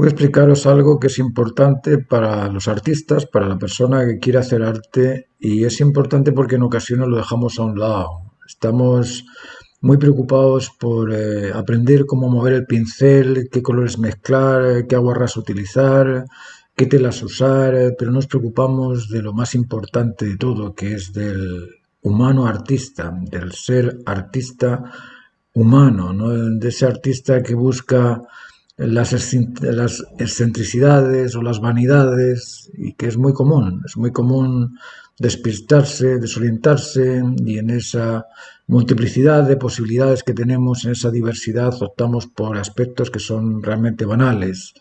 Voy a explicaros algo que es importante para los artistas, para la persona que quiere hacer arte, y es importante porque en ocasiones lo dejamos a un lado. Estamos muy preocupados por aprender cómo mover el pincel, qué colores mezclar, qué aguarrás utilizar, qué telas usar, pero no nos preocupamos de lo más importante de todo, que es del humano artista, del ser artista humano, ¿no? De ese artista que busca las excentricidades o las vanidades, y que es muy común despistarse, desorientarse, y en esa multiplicidad de posibilidades que tenemos, en esa diversidad, optamos por aspectos que son realmente banales.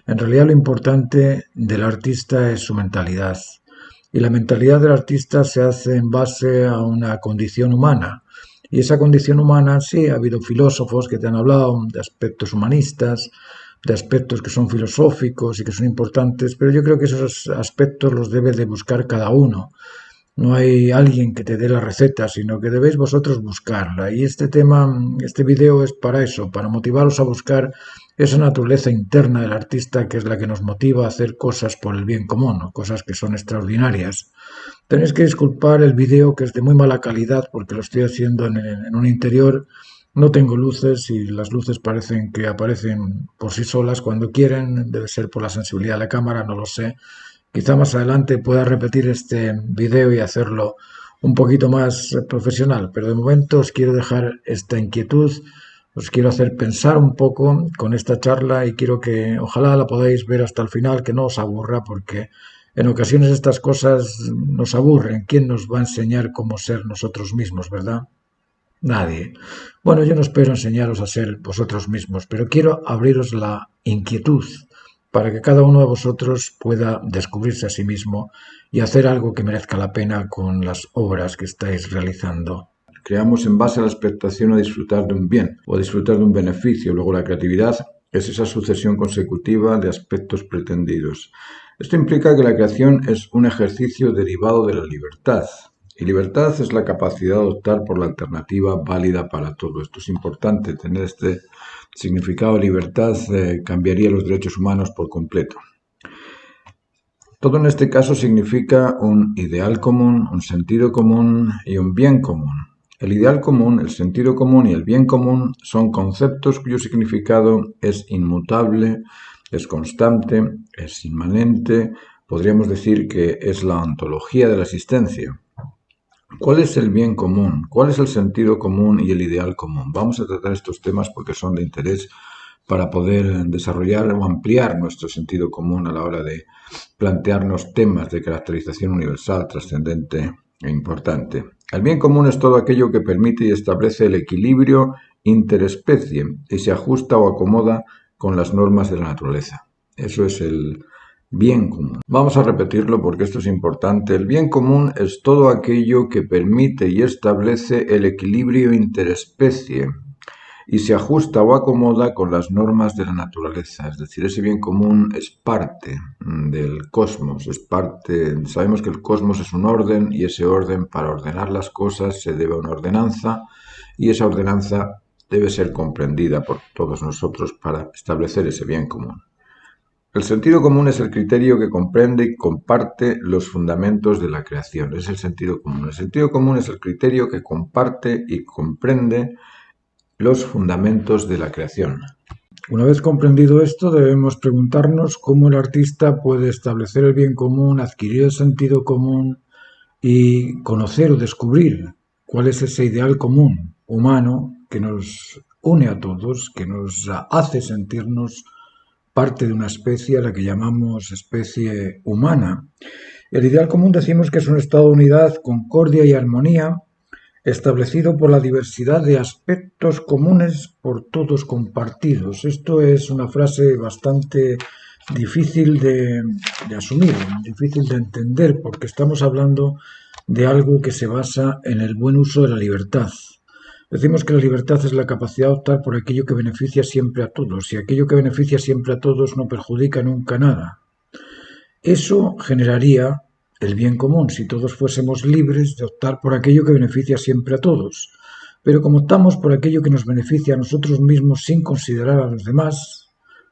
En realidad lo importante del artista es su mentalidad, y la mentalidad del artista se hace en base a una condición humana. Y esa condición humana, sí, ha habido filósofos que te han hablado de aspectos humanistas, de aspectos que son filosóficos y que son importantes, pero yo creo que esos aspectos los debe de buscar cada uno. No hay alguien que te dé la receta, sino que debéis vosotros buscarla. Y este tema, este video es para eso, para motivaros a buscar esa naturaleza interna del artista, que es la que nos motiva a hacer cosas por el bien común, ¿no? Cosas que son extraordinarias. Tenéis que disculpar el vídeo, que es de muy mala calidad, porque lo estoy haciendo en un interior. No tengo luces y las luces parecen que aparecen por sí solas cuando quieren. Debe ser por la sensibilidad de la cámara, no lo sé. Quizá más adelante pueda repetir este vídeo y hacerlo un poquito más profesional, pero de momento os quiero dejar esta inquietud, os quiero hacer pensar un poco con esta charla, y quiero que ojalá la podáis ver hasta el final, que no os aburra, porque en ocasiones estas cosas nos aburren. ¿Quién nos va a enseñar cómo ser nosotros mismos, verdad? Nadie. Bueno, yo no espero enseñaros a ser vosotros mismos, pero quiero abriros la inquietud para que cada uno de vosotros pueda descubrirse a sí mismo y hacer algo que merezca la pena con las obras que estáis realizando. Creamos en base a la expectación a disfrutar de un bien o a disfrutar de un beneficio. Luego la creatividad es esa sucesión consecutiva de aspectos pretendidos. Esto implica que la creación es un ejercicio derivado de la libertad. Y libertad es la capacidad de optar por la alternativa válida para todo. Esto es importante, tener este significado de libertad cambiaría los derechos humanos por completo. Todo en este caso significa un ideal común, un sentido común y un bien común. El ideal común, el sentido común y el bien común son conceptos cuyo significado es inmutable, es constante, es inmanente. Podríamos decir que es la ontología de la existencia. ¿Cuál es el bien común? ¿Cuál es el sentido común y el ideal común? Vamos a tratar estos temas porque son de interés para poder desarrollar o ampliar nuestro sentido común a la hora de plantearnos temas de caracterización universal, trascendente e importante. El bien común es todo aquello que permite y establece el equilibrio interespecie y se ajusta o acomoda con las normas de la naturaleza. Eso es el bien común. Vamos a repetirlo porque esto es importante. El bien común es todo aquello que permite y establece el equilibrio interespecie y se ajusta o acomoda con las normas de la naturaleza. Es decir, ese bien común es parte del cosmos, es parte. Sabemos que el cosmos es un orden, y ese orden, para ordenar las cosas, se debe a una ordenanza, y esa ordenanza debe ser comprendida por todos nosotros para establecer ese bien común. El sentido común es el criterio que comprende y comparte los fundamentos de la creación. Es el sentido común. El sentido común es el criterio que comparte y comprende los fundamentos de la creación. Una vez comprendido esto, debemos preguntarnos cómo el artista puede establecer el bien común, adquirir el sentido común y conocer o descubrir cuál es ese ideal común humano que nos une a todos, que nos hace sentirnos parte de una especie a la que llamamos especie humana. El ideal común decimos que es un estado de unidad, concordia y armonía establecido por la diversidad de aspectos comunes por todos compartidos. Esto es una frase bastante difícil de asumir, difícil de entender, porque estamos hablando de algo que se basa en el buen uso de la libertad. Decimos que la libertad es la capacidad de optar por aquello que beneficia siempre a todos, y aquello que beneficia siempre a todos no perjudica nunca nada. Eso generaría el bien común si todos fuésemos libres de optar por aquello que beneficia siempre a todos. Pero como optamos por aquello que nos beneficia a nosotros mismos sin considerar a los demás,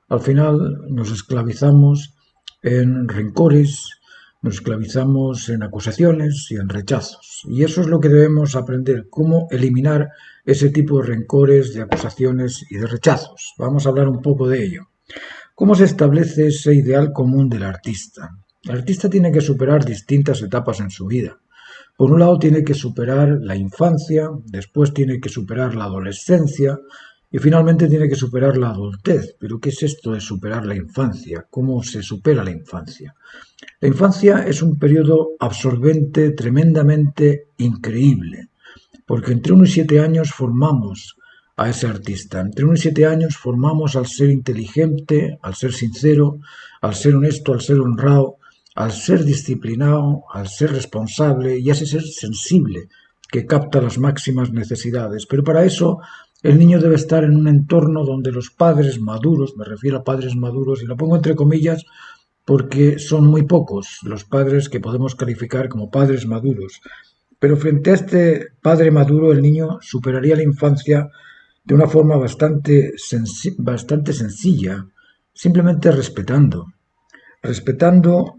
Al final nos esclavizamos en rencores, nos esclavizamos en acusaciones y en rechazos. Y eso es lo que debemos aprender, cómo eliminar ese tipo de rencores, de acusaciones y de rechazos. Vamos a hablar un poco de ello. ¿Cómo se establece ese ideal común del artista? El artista tiene que superar distintas etapas en su vida. Por un lado tiene que superar la infancia, después tiene que superar la adolescencia y finalmente tiene que superar la adultez. ¿Pero qué es esto de superar la infancia? ¿Cómo se supera la infancia? La infancia es un periodo absorbente, tremendamente increíble, porque entre 1 y 7 años formamos a ese artista. Entre 1 y 7 años formamos al ser inteligente, al ser sincero, al ser honesto, al ser honrado, al ser disciplinado, al ser responsable y a ese ser sensible que capta las máximas necesidades. Pero para eso el niño debe estar en un entorno donde los padres maduros, me refiero a padres maduros, y lo pongo entre comillas porque son muy pocos los padres que podemos calificar como padres maduros. Pero frente a este padre maduro, el niño superaría la infancia de una forma bastante sencilla, simplemente respetando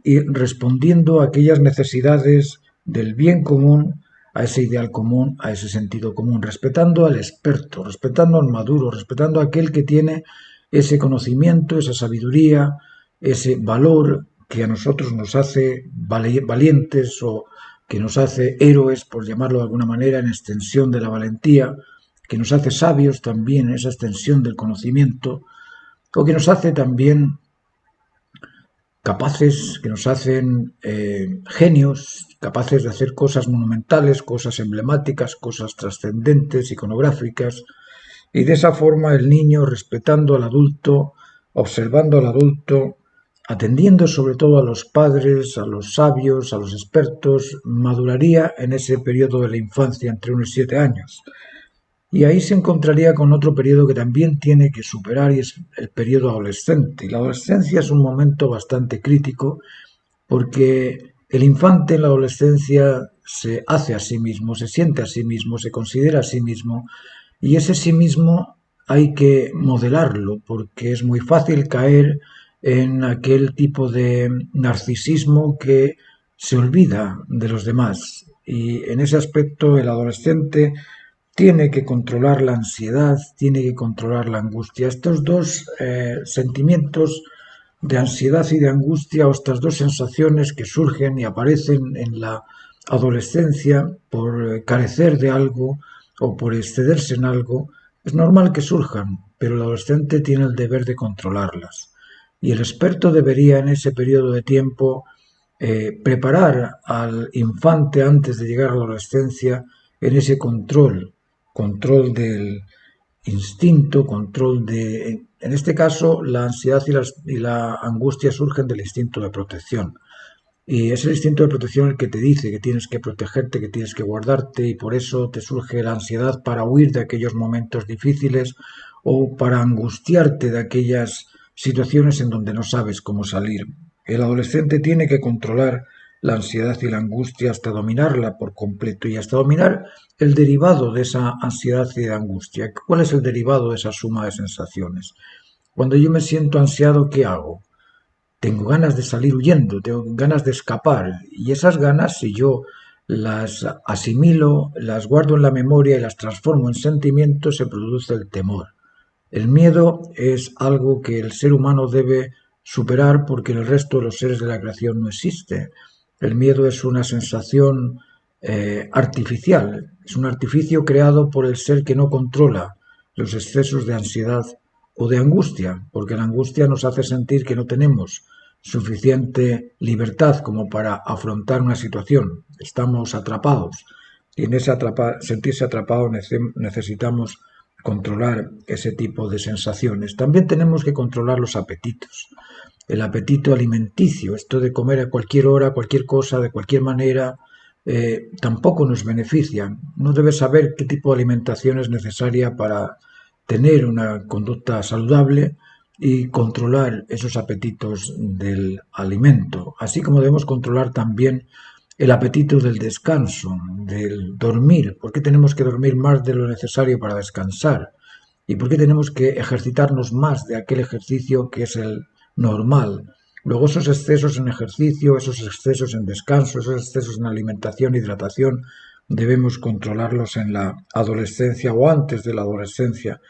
y respondiendo a aquellas necesidades del bien común, a ese ideal común, a ese sentido común, respetando al experto, respetando al maduro, respetando a aquel que tiene ese conocimiento, esa sabiduría, ese valor que a nosotros nos hace valientes o que nos hace héroes, por llamarlo de alguna manera, en extensión de la valentía, que nos hace sabios también en esa extensión del conocimiento, o que nos hace también capaces, que nos hacen genios, capaces de hacer cosas monumentales, cosas emblemáticas, cosas trascendentes, iconográficas, y de esa forma el niño, respetando al adulto, observando al adulto, atendiendo sobre todo a los padres, a los sabios, a los expertos, maduraría en ese periodo de la infancia entre 1 y 7 años. Y ahí se encontraría con otro periodo que también tiene que superar y es el periodo adolescente. Y la adolescencia es un momento bastante crítico porque el infante en la adolescencia se hace a sí mismo, se siente a sí mismo, se considera a sí mismo y ese sí mismo hay que modelarlo porque es muy fácil caer en aquel tipo de narcisismo que se olvida de los demás. Y en ese aspecto el adolescente tiene que controlar la ansiedad, tiene que controlar la angustia. Estos dos sentimientos de ansiedad y de angustia o estas dos sensaciones que surgen y aparecen en la adolescencia por carecer de algo o por excederse en algo, es normal que surjan, pero el adolescente tiene el deber de controlarlas. Y el experto debería en ese periodo de tiempo preparar al infante antes de llegar a la adolescencia en ese control del instinto, control de... En este caso, la ansiedad y la angustia surgen del instinto de protección. Y es el instinto de protección el que te dice que tienes que protegerte, que tienes que guardarte, y por eso te surge la ansiedad para huir de aquellos momentos difíciles o para angustiarte de aquellas situaciones en donde no sabes cómo salir. El adolescente tiene que controlar la ansiedad y la angustia hasta dominarla por completo y hasta dominar el derivado de esa ansiedad y de angustia. ¿Cuál es el derivado de esa suma de sensaciones? Cuando yo me siento ansiado, ¿qué hago? Tengo ganas de salir huyendo, tengo ganas de escapar y esas ganas, si yo las asimilo, las guardo en la memoria y las transformo en sentimientos, se produce el temor. El miedo es algo que el ser humano debe superar porque en el resto de los seres de la creación no existe. El miedo es una sensación artificial, es un artificio creado por el ser que no controla los excesos de ansiedad o de angustia, porque la angustia nos hace sentir que no tenemos suficiente libertad como para afrontar una situación, estamos atrapados y en ese sentirse atrapado necesitamos controlar ese tipo de sensaciones. También tenemos que controlar los apetitos. El apetito alimenticio, esto de comer a cualquier hora, cualquier cosa, de cualquier manera, tampoco nos beneficia. Uno debe saber qué tipo de alimentación es necesaria para tener una conducta saludable y controlar esos apetitos del alimento, así como debemos controlar también el apetito del descanso, del dormir. ¿Por qué tenemos que dormir más de lo necesario para descansar? ¿Y por qué tenemos que ejercitarnos más de aquel ejercicio que es el normal? Luego esos excesos en ejercicio, esos excesos en descanso, esos excesos en alimentación, hidratación, debemos controlarlos en la adolescencia o antes de la adolescencia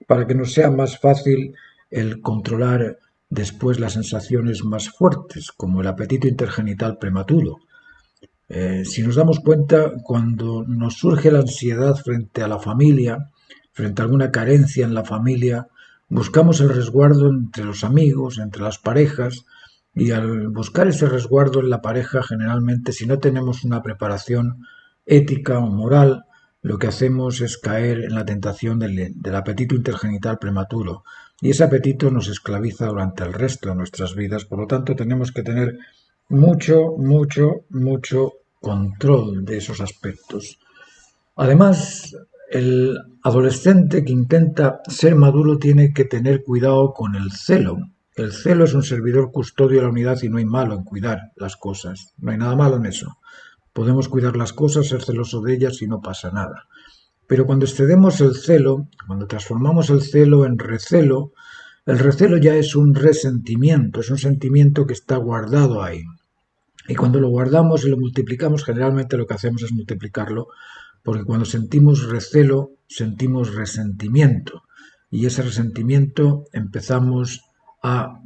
para que nos sea más fácil el controlar después las sensaciones más fuertes, como el apetito intergenital prematuro. Si nos damos cuenta, cuando nos surge la ansiedad frente a la familia, frente a alguna carencia en la familia, buscamos el resguardo entre los amigos, entre las parejas, y al buscar ese resguardo en la pareja, generalmente, si no tenemos una preparación ética o moral, lo que hacemos es caer en la tentación del apetito intergenital prematuro. Y ese apetito nos esclaviza durante el resto de nuestras vidas. Por lo tanto, tenemos que tener mucho control de esos aspectos. Además, el adolescente que intenta ser maduro tiene que tener cuidado con el celo. El celo es un servidor custodio de la unidad y no hay malo en cuidar las cosas. No hay nada malo en eso. Podemos cuidar las cosas, ser celoso de ellas y no pasa nada. Pero cuando excedemos el celo, cuando transformamos el celo en recelo, el recelo ya es un resentimiento, es un sentimiento que está guardado ahí. Y cuando lo guardamos y lo multiplicamos, generalmente lo que hacemos es multiplicarlo, porque cuando sentimos recelo, sentimos resentimiento. Y ese resentimiento empezamos a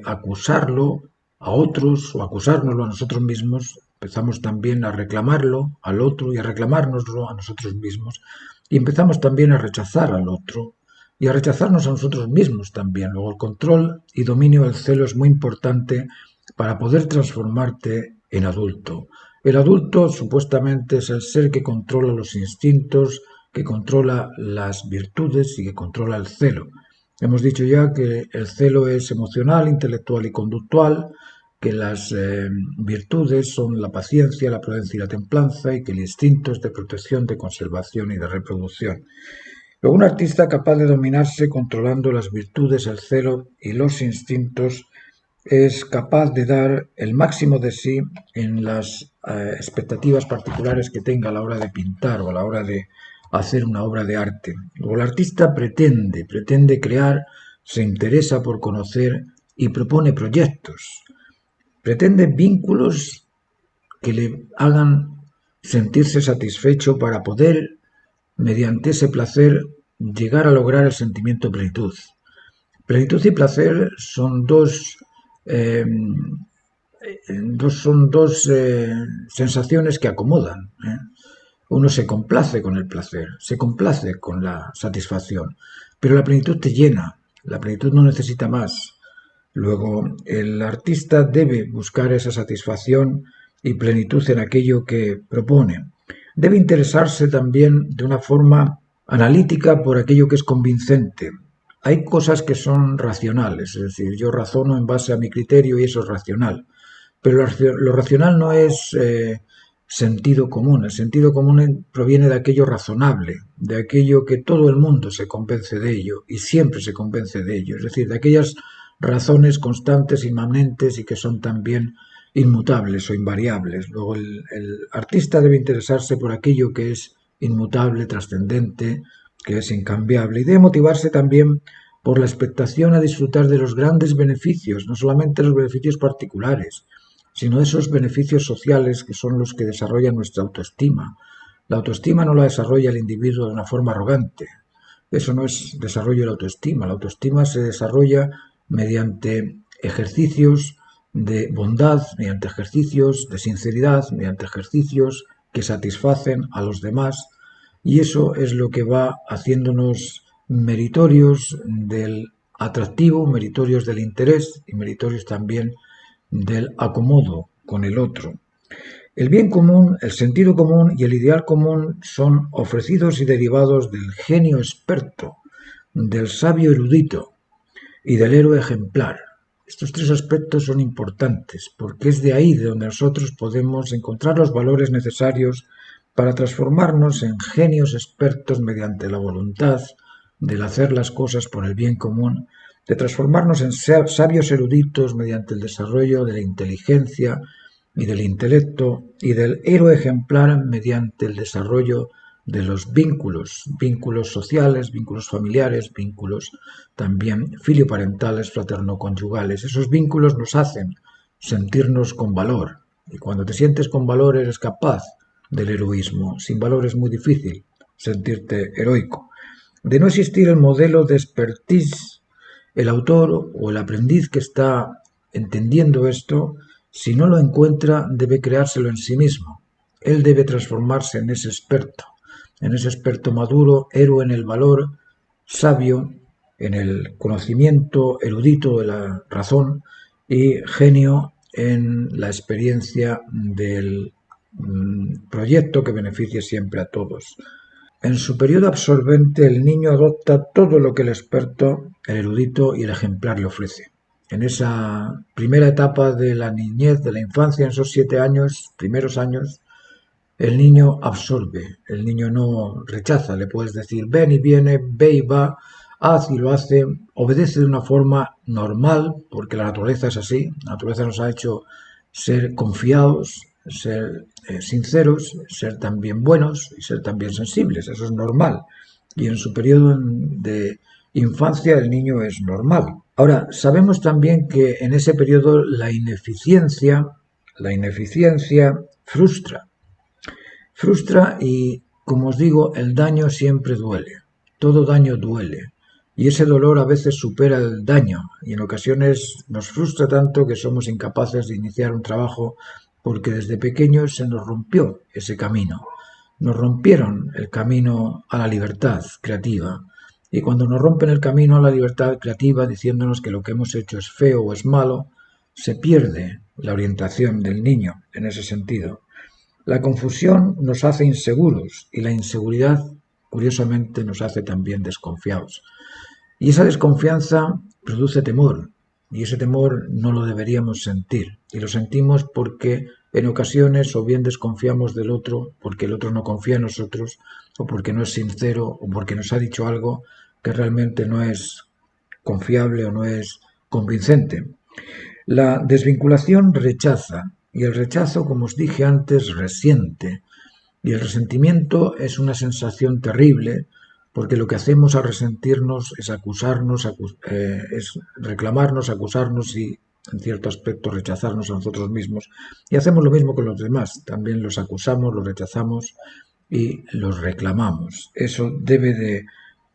acusarlo a otros o acusárnoslo a nosotros mismos. Empezamos también a reclamarlo al otro y a reclamárnoslo a nosotros mismos. Y empezamos también a rechazar al otro y a rechazarnos a nosotros mismos también. Luego el control y dominio del celo es muy importante para poder transformarte en adulto. El adulto supuestamente es el ser que controla los instintos, que controla las virtudes y que controla el celo. Hemos dicho ya que el celo es emocional, intelectual y conductual, que las virtudes son la paciencia, la prudencia y la templanza, y que el instinto es de protección, de conservación y de reproducción. Pero un artista capaz de dominarse controlando las virtudes, el celo y los instintos es capaz de dar el máximo de sí en las expectativas particulares que tenga a la hora de pintar o a la hora de hacer una obra de arte. Luego el artista pretende crear, se interesa por conocer y propone proyectos. Pretende vínculos que le hagan sentirse satisfecho para poder, mediante ese placer, llegar a lograr el sentimiento de plenitud. Plenitud y placer son dos sensaciones que acomodan. Uno se complace con el placer, se complace con la satisfacción, pero la plenitud te llena, la plenitud no necesita más. Luego, el artista debe buscar esa satisfacción y plenitud en aquello que propone. Debe interesarse también de una forma analítica por aquello que es convincente. Hay cosas que son racionales, es decir, yo razono en base a mi criterio y eso es racional. Pero lo racional no es sentido común. El sentido común proviene de aquello razonable, de aquello que todo el mundo se convence de ello y siempre se convence de ello. Es decir, de aquellas razones constantes, inmanentes y que son también inmutables o invariables. Luego el artista debe interesarse por aquello que es inmutable, trascendente, que es incambiable, y debe motivarse también por la expectación a disfrutar de los grandes beneficios, no solamente los beneficios particulares, sino esos beneficios sociales que son los que desarrollan nuestra autoestima. La autoestima no la desarrolla el individuo de una forma arrogante. Eso no es desarrollo de la autoestima. La autoestima se desarrolla mediante ejercicios de bondad, mediante ejercicios de sinceridad, mediante ejercicios que satisfacen a los demás, y eso es lo que va haciéndonos meritorios del atractivo, meritorios del interés y meritorios también del acomodo con el otro. El bien común, el sentido común y el ideal común son ofrecidos y derivados del genio experto, del sabio erudito y del héroe ejemplar. Estos tres aspectos son importantes porque es de ahí de donde nosotros podemos encontrar los valores necesarios para transformarnos en genios expertos mediante la voluntad del hacer las cosas por el bien común, de transformarnos en sabios eruditos mediante el desarrollo de la inteligencia y del intelecto, y del héroe ejemplar mediante el desarrollo de los vínculos, vínculos sociales, vínculos familiares, vínculos también filioparentales, fraterno-conyugales. Esos vínculos nos hacen sentirnos con valor. Y cuando te sientes con valor eres capaz del heroísmo. Sin valor es muy difícil sentirte heroico. De no existir el modelo de expertise, el autor o el aprendiz que está entendiendo esto, si no lo encuentra, debe creárselo en sí mismo. Él debe transformarse en ese experto maduro, héroe en el valor, sabio en el conocimiento erudito de la razón y genio en la experiencia del proyecto que beneficie siempre a todos. En su periodo absorbente, el niño adopta todo lo que el experto, el erudito y el ejemplar le ofrece. En esa primera etapa de la niñez, de la infancia, en esos 7 años, primeros años, el niño absorbe, el niño no rechaza. Le puedes decir ven y viene, ve y va, haz y lo hace, obedece de una forma normal, porque la naturaleza es así. La naturaleza nos ha hecho ser confiados, ser sinceros, ser también buenos y ser también sensibles. Eso es normal. Y en su periodo de infancia el niño es normal. Ahora, sabemos también que en ese periodo la ineficiencia frustra. Frustra y, como os digo, el daño siempre duele. Todo daño duele. Y ese dolor a veces supera el daño y en ocasiones nos frustra tanto que somos incapaces de iniciar un trabajo porque desde pequeños se nos rompió ese camino. Nos rompieron el camino a la libertad creativa. Y cuando nos rompen el camino a la libertad creativa diciéndonos que lo que hemos hecho es feo o es malo, se pierde la orientación del niño en ese sentido. La confusión nos hace inseguros y la inseguridad, curiosamente, nos hace también desconfiados. Y esa desconfianza produce temor, y ese temor no lo deberíamos sentir. Y lo sentimos porque en ocasiones o bien desconfiamos del otro, porque el otro no confía en nosotros, o porque no es sincero, o porque nos ha dicho algo que realmente no es confiable o no es convincente. La desvinculación rechaza, y el rechazo, como os dije antes, resiente. Y el resentimiento es una sensación terrible, porque lo que hacemos al resentirnos es acusarnos, es reclamarnos, acusarnos y, en cierto aspecto, rechazarnos a nosotros mismos. Y hacemos lo mismo con los demás. También los acusamos, los rechazamos y los reclamamos. Eso debe de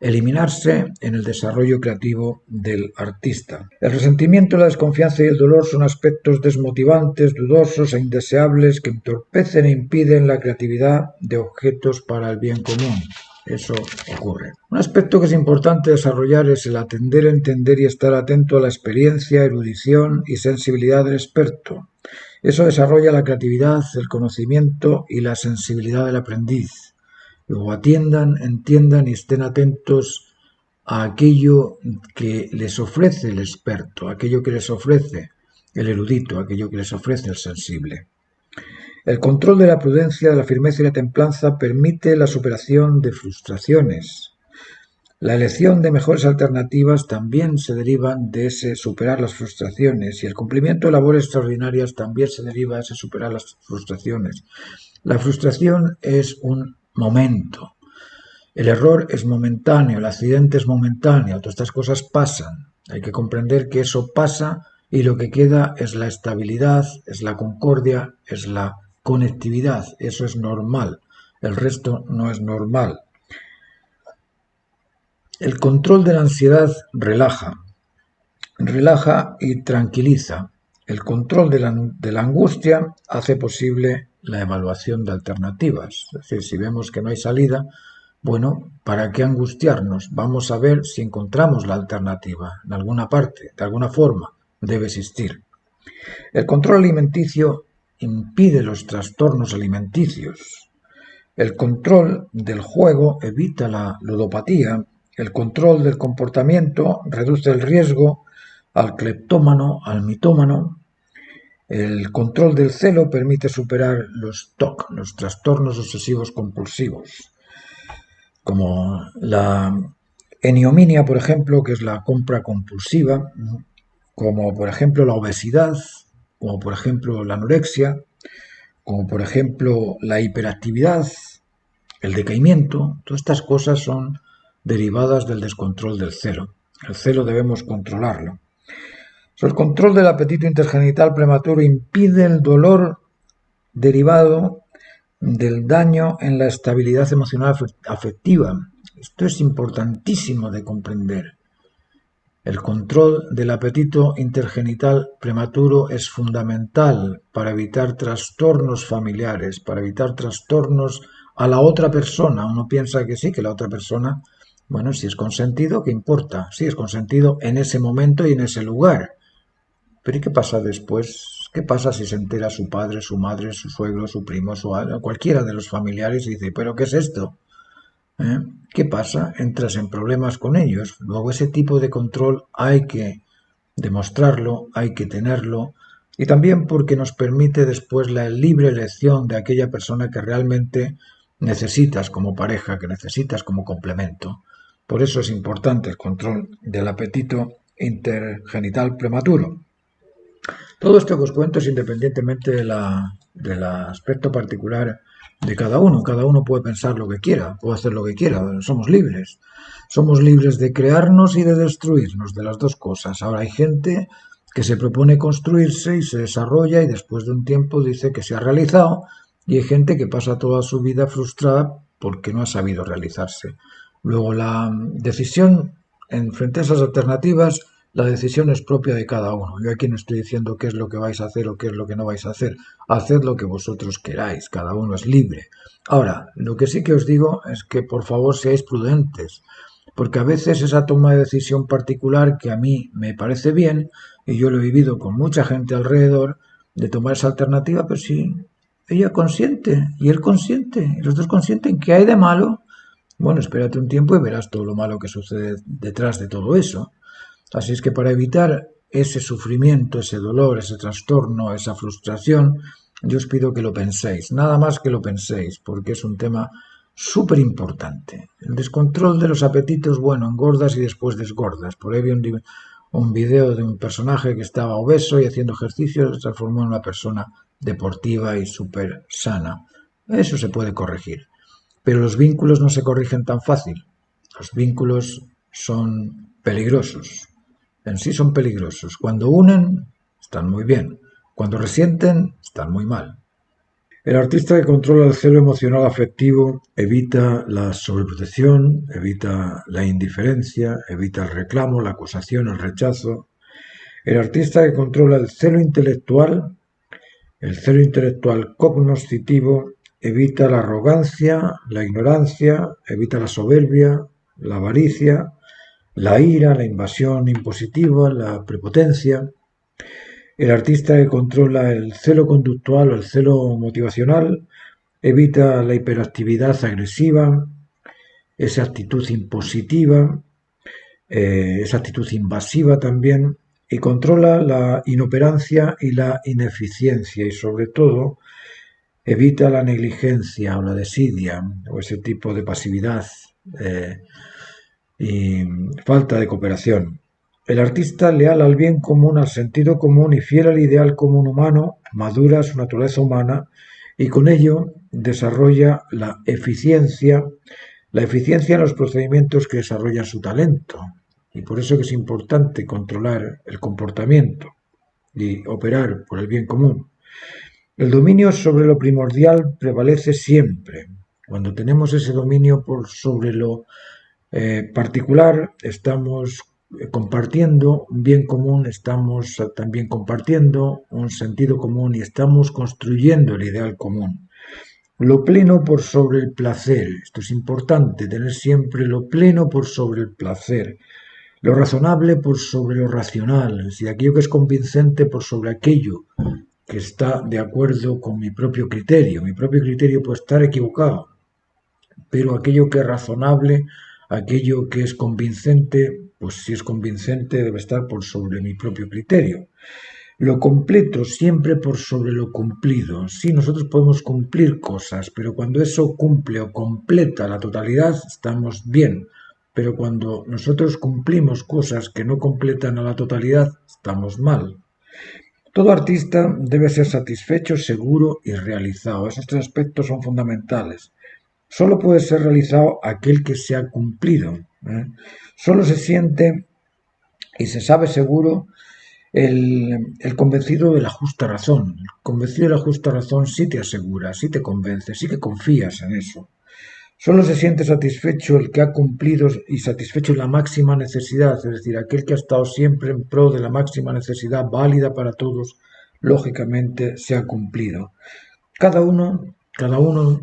eliminarse en el desarrollo creativo del artista. El resentimiento, la desconfianza y el dolor son aspectos desmotivantes, dudosos e indeseables que entorpecen e impiden la creatividad de objetos para el bien común. Eso ocurre. Un aspecto que es importante desarrollar es el atender, entender y estar atento a la experiencia, erudición y sensibilidad del experto. Eso desarrolla la creatividad, el conocimiento y la sensibilidad del aprendiz. Luego atiendan, entiendan y estén atentos a aquello que les ofrece el experto, aquello que les ofrece el erudito, aquello que les ofrece el sensible. El control de la prudencia, de la firmeza y la templanza permite la superación de frustraciones. La elección de mejores alternativas también se deriva de ese superar las frustraciones y el cumplimiento de labores extraordinarias también se deriva de ese superar las frustraciones. La frustración es un momento. El error es momentáneo, el accidente es momentáneo, todas estas cosas pasan. Hay que comprender que eso pasa y lo que queda es la estabilidad, es la concordia, es la conectividad. Eso es normal. El resto no es normal. El control de la ansiedad relaja y tranquiliza. El control de la angustia hace posible la evaluación de alternativas. Es decir, si vemos que no hay salida, bueno, ¿para qué angustiarnos? Vamos a ver si encontramos la alternativa. En alguna parte, de alguna forma, debe existir. El control alimenticio impide los trastornos alimenticios. El control del juego evita la ludopatía. El control del comportamiento reduce el riesgo al cleptómano, al mitómano. El control del celo permite superar los TOC, los trastornos obsesivos compulsivos, como la eniominia, por ejemplo, que es la compra compulsiva, como por ejemplo la obesidad, como por ejemplo la anorexia, como por ejemplo la hiperactividad, el decaimiento, todas estas cosas son derivadas del descontrol del celo. El celo debemos controlarlo. El control del apetito intergenital prematuro impide el dolor derivado del daño en la estabilidad emocional afectiva. Esto es importantísimo de comprender. El control del apetito intergenital prematuro es fundamental para evitar trastornos familiares, para evitar trastornos a la otra persona. Uno piensa que sí, que la otra persona, bueno, si es consentido, ¿qué importa? Si es consentido en ese momento y en ese lugar. Pero ¿y qué pasa después? ¿Qué pasa si se entera su padre, su madre, su suegro, su primo, cualquiera de los familiares y dice, ¿pero qué es esto? ¿Eh? ¿Qué pasa? Entras en problemas con ellos. Luego ese tipo de control hay que demostrarlo, hay que tenerlo, y también porque nos permite después la libre elección de aquella persona que realmente necesitas como pareja, que necesitas como complemento. Por eso es importante el control del apetito intergenital prematuro. Todo esto que os cuento es independientemente del aspecto particular de cada uno. Cada uno puede pensar lo que quiera, puede hacer lo que quiera. Somos libres. Somos libres de crearnos y de destruirnos, de las dos cosas. Ahora hay gente que se propone construirse y se desarrolla y después de un tiempo dice que se ha realizado, y hay gente que pasa toda su vida frustrada porque no ha sabido realizarse. Luego la decisión frente a esas alternativas, la decisión es propia de cada uno. Yo aquí no estoy diciendo qué es lo que vais a hacer o qué es lo que no vais a hacer. Haced lo que vosotros queráis, cada uno es libre. Ahora, lo que sí que os digo es que por favor seáis prudentes, porque a veces esa toma de decisión particular que a mí me parece bien, y yo lo he vivido con mucha gente alrededor, de tomar esa alternativa, pero si ella consiente y él consiente, y los dos consienten, ¿qué hay de malo? Bueno, espérate un tiempo y verás todo lo malo que sucede detrás de todo eso. Así es que para evitar ese sufrimiento, ese dolor, ese trastorno, esa frustración, yo os pido que lo penséis, nada más que lo penséis, porque es un tema súper importante. El descontrol de los apetitos, bueno, engordas y después desgordas. Por ahí vi un video de un personaje que estaba obeso y haciendo ejercicio se transformó en una persona deportiva y súper sana. Eso se puede corregir. Pero los vínculos no se corrigen tan fácil. Los vínculos son peligrosos. En sí son peligrosos. Cuando unen, están muy bien. Cuando resienten, están muy mal. El artista que controla el celo emocional afectivo evita la sobreprotección, evita la indiferencia, evita el reclamo, la acusación, el rechazo. El artista que controla el celo intelectual cognoscitivo, evita la arrogancia, la ignorancia, evita la soberbia, la avaricia, la ira, la invasión impositiva, la prepotencia. El artista que controla el celo conductual o el celo motivacional evita la hiperactividad agresiva, esa actitud impositiva, esa actitud invasiva también, y controla la inoperancia y la ineficiencia, y sobre todo evita la negligencia o la desidia o ese tipo de pasividad y falta de cooperación. El artista leal al bien común, al sentido común y fiel al ideal común humano, madura su naturaleza humana y con ello desarrolla la eficiencia en los procedimientos que desarrollan su talento. Y por eso que es importante controlar el comportamiento y operar por el bien común. El dominio sobre lo primordial prevalece siempre. Cuando tenemos ese dominio sobre lo particular, estamos compartiendo un bien común, estamos también compartiendo un sentido común y estamos construyendo el ideal común. Lo pleno por sobre el placer. Esto es importante, tener siempre lo pleno por sobre el placer. Lo razonable por sobre lo racional. Es decir, aquello que es convincente por sobre aquello que está de acuerdo con mi propio criterio. Mi propio criterio puede estar equivocado, pero aquello que es razonable, aquello que es convincente, pues si es convincente debe estar por sobre mi propio criterio. Lo completo siempre por sobre lo cumplido. Sí, nosotros podemos cumplir cosas, pero cuando eso cumple o completa la totalidad, estamos bien. Pero cuando nosotros cumplimos cosas que no completan a la totalidad, estamos mal. Todo artista debe ser satisfecho, seguro y realizado. Esos tres aspectos son fundamentales. solo puede ser realizado aquel que se ha cumplido. Solo se siente y se sabe seguro el convencido de la justa razón. El convencido de la justa razón sí te asegura, sí te convence, sí que confías en eso. Solo se siente satisfecho el que ha cumplido y satisfecho la máxima necesidad, es decir, aquel que ha estado siempre en pro de la máxima necesidad válida para todos, lógicamente se ha cumplido. Cada uno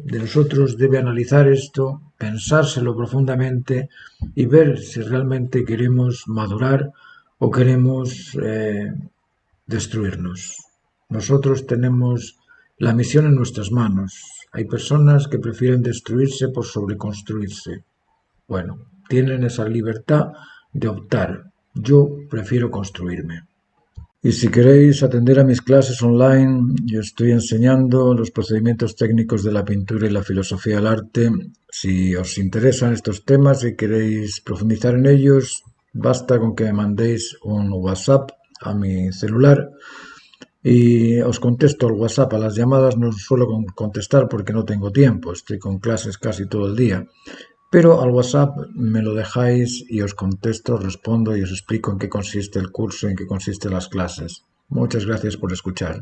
de nosotros debe analizar esto, pensárselo profundamente y ver si realmente queremos madurar o queremos destruirnos. Nosotros tenemos la misión en nuestras manos. Hay personas que prefieren destruirse por sobreconstruirse. Bueno, tienen esa libertad de optar. Yo prefiero construirme. Y si queréis atender a mis clases online, yo estoy enseñando los procedimientos técnicos de la pintura y la filosofía del arte. Si os interesan estos temas y queréis profundizar en ellos, basta con que me mandéis un WhatsApp a mi celular y os contesto al WhatsApp. A las llamadas no suelo contestar porque no tengo tiempo, estoy con clases casi todo el día. Pero al WhatsApp me lo dejáis y os contesto, os respondo y os explico en qué consiste el curso, en qué consisten las clases. Muchas gracias por escuchar.